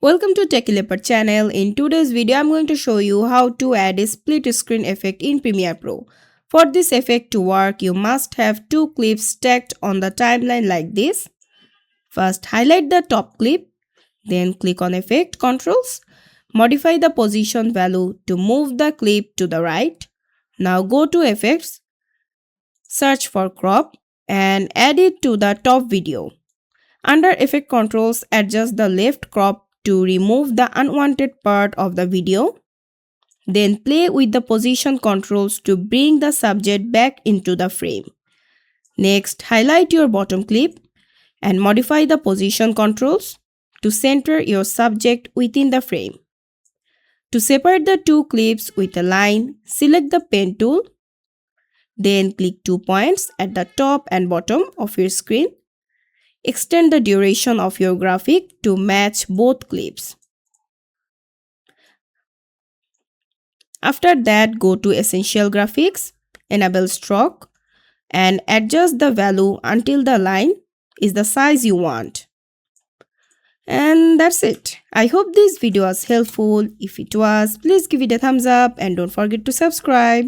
Welcome to Techie Leopard channel. In today's video, I'm going to show you how to add a split screen effect in Premiere Pro. For this effect to work, you must have two clips stacked on the timeline like this. First, highlight the top clip, then click on Effect Controls. Modify the position value to move the clip to the right. Now go to Effects, search for Crop, and add it to the top video. Under Effect Controls, adjust the left crop to remove the unwanted part of the video. Then play with the position controls to bring the subject back into the frame. Next, highlight your bottom clip and modify the position controls to center your subject within the frame. To separate the two clips with a line, select the pen tool. Then click 2 points at the top and bottom of your screen. Extend the duration of your graphic to match both clips. After that, go to Essential Graphics, enable Stroke, and adjust the value until the line is the size you want. And that's it. I hope this video was helpful. If it was, please give it a thumbs up and don't forget to subscribe.